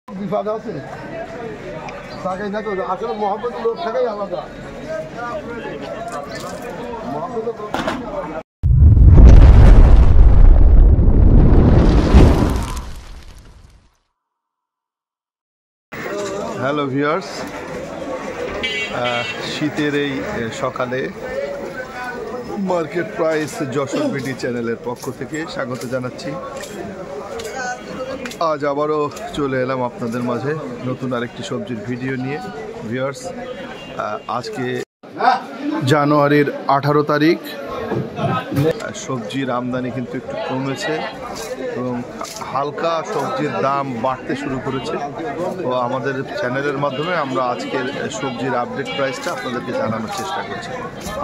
বিপদ আছে তাকে দেখো আসলে মোহাম্মদ লোক থাকাই আলাদা হ্যালো ভিউয়ার্স, শীতের এই সকালে মার্কেট প্রাইস যশোর বিডি চ্যানেলের পক্ষ থেকে স্বাগত জানাচ্ছি। আজ আবারও চলে এলাম আপনাদের মাঝে নতুন আরেকটি সবজির ভিডিও নিয়ে। ভিউয়ার্স, আজকে জানুয়ারির 18 তারিখ। সবজির আমদানি কিন্তু একটু কমেছে এবং হালকা সবজির দাম বাড়তে শুরু করেছে। তো আমাদের চ্যানেলের মাধ্যমে আমরা আজকের সবজির আপডেট প্রাইসটা আপনাদেরকে জানানোর চেষ্টা করছি।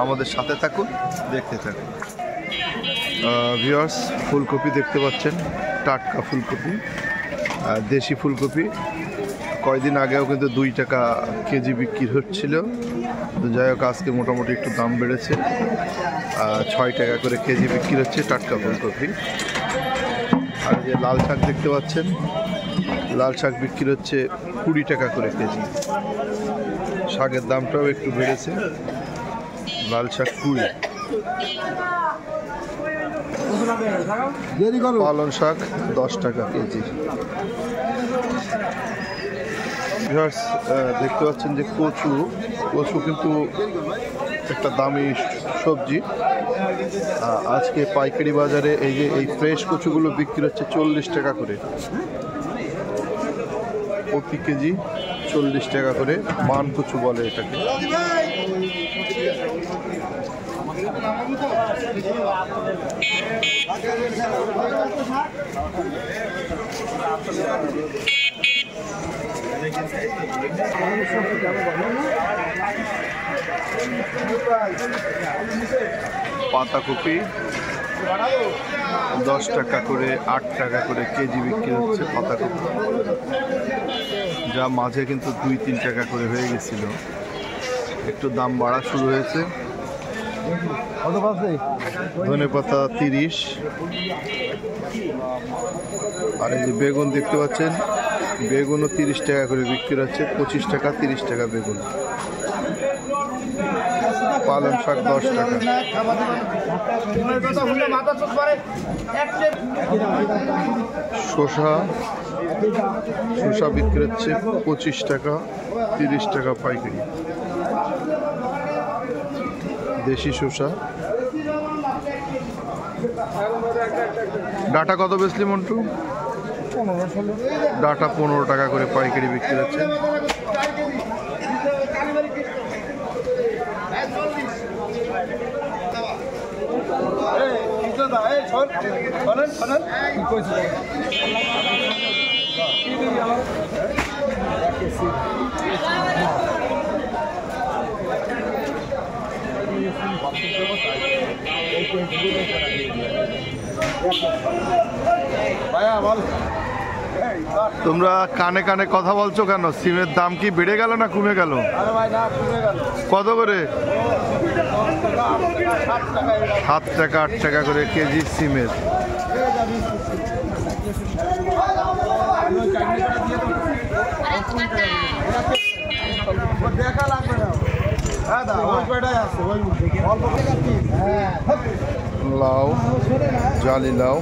আমাদের সাথে থাকুন, দেখতে থাকুন। ভিউয়ার্স, ফুলকপি দেখতে পাচ্ছেন, টাটকা ফুলকপি, দেশি ফুলকপি। কয়েকদিন আগেও কিন্তু 2 টাকা কেজি বিক্রি হচ্ছিল, তো যাই হোক আজকে মোটামুটি একটু দাম বেড়েছে। 6 টাকা করে কেজি বিক্রি হচ্ছে টাটকা ফুলকপি। আর যে লাল শাক দেখতে পাচ্ছেন, লাল শাক বিক্রি হচ্ছে 20 টাকা করে কেজি। শাকের দামটাও একটু বেড়েছে, লাল শাক 20। পালং শাক 10 টাকা কেজি। দেখতে পাচ্ছেন যে কচু কিন্তু একটা দামি সবজি। আজকে পাইকারি বাজারে এই ফ্রেশ কচুগুলো বিক্রি হচ্ছে 40 টাকা করে প্রতি কেজি, 40 টাকা করে। মান কচু বলে এটাকে। পাতাকপি 10 টাকা করে, 8 টাকা করে কেজি বিক্রি হচ্ছে পাতাকপি, যা মাঝে কিন্তু 2-3 টাকা করে হয়ে গেছিল। একটু দাম বাড়া শুরু হয়েছে। ধনেপাতা 30। আর এই যে বেগুন দেখতে পাচ্ছেন, বেগুনও 30 টাকা করে বিক্রি হচ্ছে, 25 টাকা 30 টাকা বেগুন। পালং শাক 10 টাকা। শসা বিক্রি হচ্ছে 25 টাকা 30 টাকা পাইকারি। দেশি শসা। ডাটা কত বেচলি মন্টু? ডাটা 15 টাকা করে পাইকারি বিক্রি হচ্ছে। তোমরা কানে কানে কথা বলছো কেন? সিমের দাম কি বেড়ে গেল না কমে গেল? কত করে? 7 টাকা 8 টাকা করে কেজি সিমের। লাউ, জালি লাউ।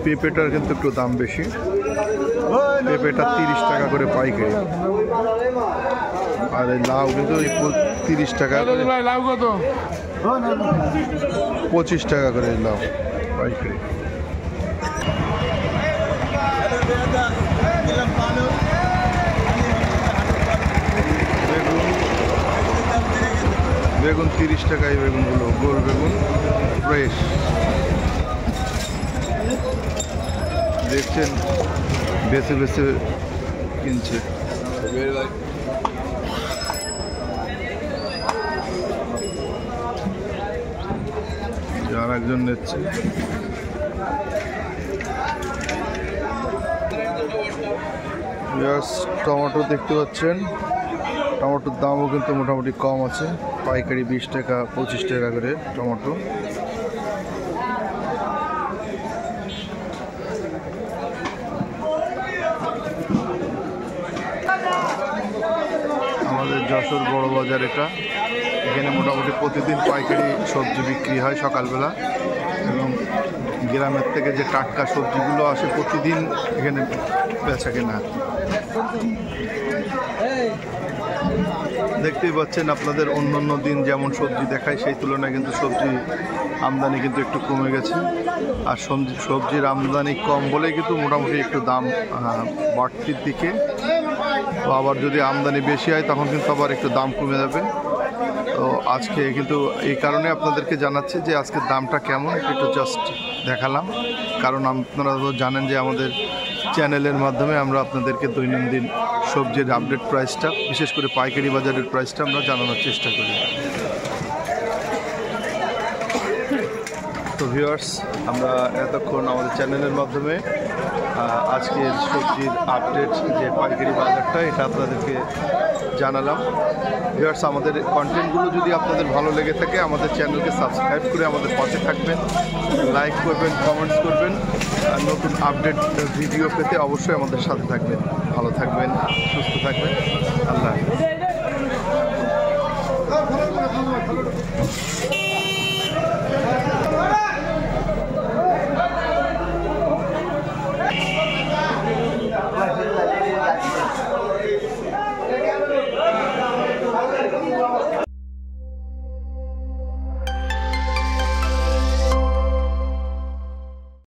পেঁপেটার কিন্তু একটু দাম বেশি। পেঁপেটা 30 টাকা করে পাইকারি। আর এই লাউ কিন্তু 30 টাকা। লাউ কত? 25 টাকা করে লাউ পাইকারি। বেগুন 30 টাকায় বেগুনগুলো, গোল বেগুন ফ্রেশ। দেখছেন বেছে বেছে কিনছে। আর একজন নিচ্ছে। টমেটো দেখতে পাচ্ছেন, টমেটোর দামও কিন্তু মোটামুটি কম আছে, পাইকারি 20 টাকা 25 টাকা করে টমেটো। আমাদের যশোর বড় বাজার এটা, এখানে মোটামুটি প্রতিদিন পাইকারি সবজি বিক্রি হয় সকালবেলা, এবং গ্রামের থেকে যে টাটকা সবজিগুলো আসে প্রতিদিন এখানে বেচা কেনা। দেখতেই পাচ্ছেন আপনাদের অন্য দিন যেমন সবজি দেখায় সেই তুলনায় কিন্তু সবজি আমদানি কিন্তু একটু কমে গেছে। আর সবজির আমদানি কম বলে কিন্তু মোটামুটি একটু দাম বাড়তির দিকে। তো আবার যদি আমদানি বেশি হয় তখন কিন্তু আবার একটু দাম কমে যাবে। তো আজকে কিন্তু এই কারণে আপনাদেরকে জানাচ্ছি যে আজকের দামটা কেমন, একটু জাস্ট দেখালাম। কারণ আপনারা তো জানেন যে আমাদের চ্যানেলের মাধ্যমে আমরা আপনাদেরকে দৈনন্দিন সবজির আপডেট প্রাইসটা, বিশেষ করে পাইকারি বাজারের প্রাইসটা আমরা জানানোর চেষ্টা করি। তো ভিউয়ার্স, আমরা এতক্ষণ আমাদের চ্যানেলের মাধ্যমে আজকের সবজির আপডেট যে পাইকারি বাজারটা এটা আপনাদেরকে জানালাম। ভিউয়ার্স, আমাদের কন্টেন্টগুলো যদি আপনাদের ভালো লেগে থাকে আমাদের চ্যানেলকে সাবস্ক্রাইব করে আমাদের পাশে থাকবেন, লাইক করবেন, কমেন্টস করবেন। আর নতুন আপডেট ভিডিও পেতে অবশ্যই আমাদের সাথে থাকবেন। ভালো থাকবেন, সুস্থ থাকবেন। আল্লাহ হাফেজ।